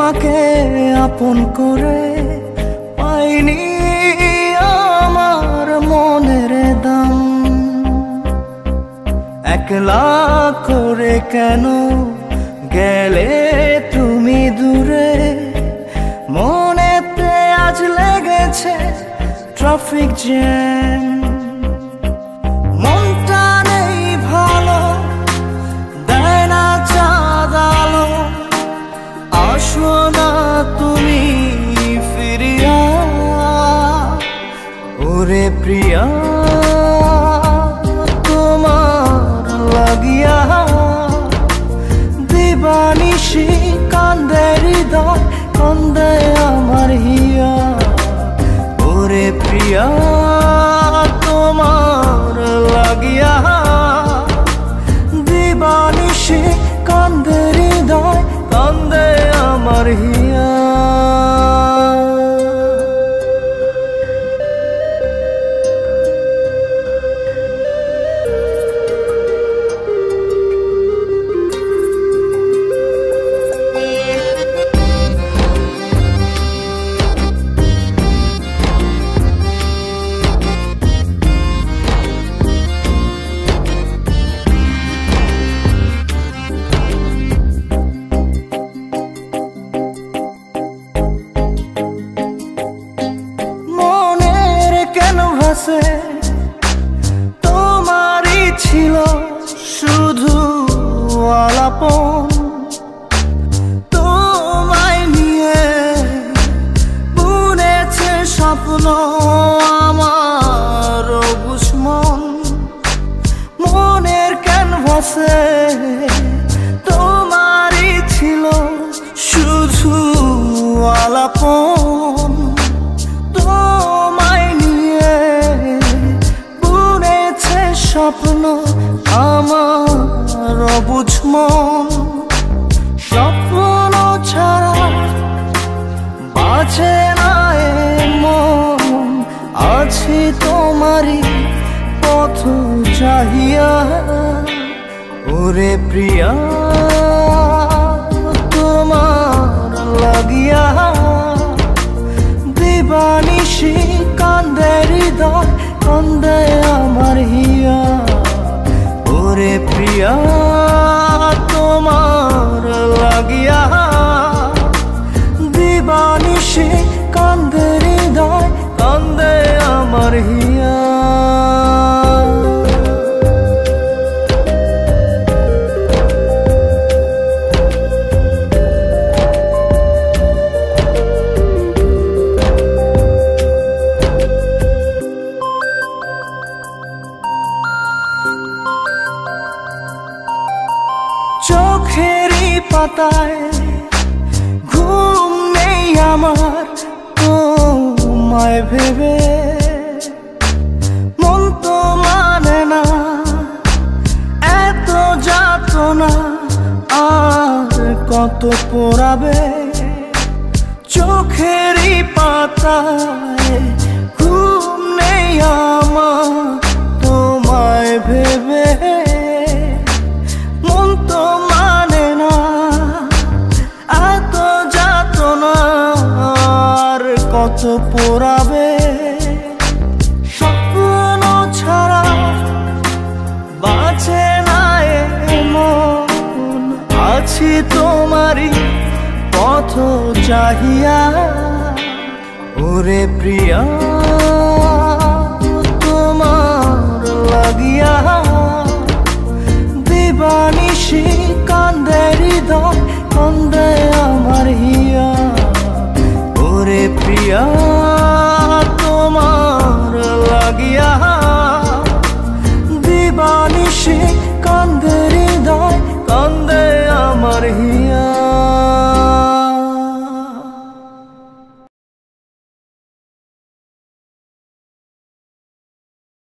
তোমাকে আপন করে পাইনি আমার মনের দাম। একলা করে কেন গেলে তুমি দূরে, মনেতে আজ লেগেছে ট্রাফিক জ্যাম। মনটা নেই ভালো, দেয় না চাঁদ আলো, আসো না তুমি ফিরিয়া। ওরে প্রিয়া তোমার লাগিয়া দিবানিশি কান্দে হৃদয়, কান্দে আমার হিয়া। ওরে প্রিয়া তোমার লাগিয়া দিবানিশি কান্দে হৃদয়, কান্দে আমার হিয়া। তোমারই ছিল শুধু আলাপন, তোমায় নিয়ে বুনেছে স্বপ্ন আমার বুঝমন। মনের ক্যানভাসে তোমারই ছিল শুধু আলাপন, স্বপ্ন আমার বুঝমন। স্বপ্ন ছাড়া বাঁচে না মন, আছি তোমারই পথ চাহিয়া। ওরে প্রিয়া তোমার লাগিয়া দিবানিশি কান্দে হৃদয়, কান্দে আমার হিয়া। ওরে প্রিয়া তোমার লাগিয়া দিবানিশি কান্দে হৃদয়, কান্দে আমার হিয়া। চোখেরই পাতায় ঘুম নেই আমার তোমায় ভেবে, মন তো মানে না এত যাতনা, আর কত পোড়াবে। চোখেরই পাতায় ঘুম নেই আমার তোমায় ভেবে, মন তো মানে না এত যাতনা, আর কত পোড়াবে। স্বপ্ন ছাড়া বাঁচে না মন, আছি তোমারই পথ চাহিয়া। ওরে প্রিয়া তোমার লাগিয়া দিবানিশি কান্দে হৃদয়, কান্দে আমার হিয়া। ওরে প্রিয়া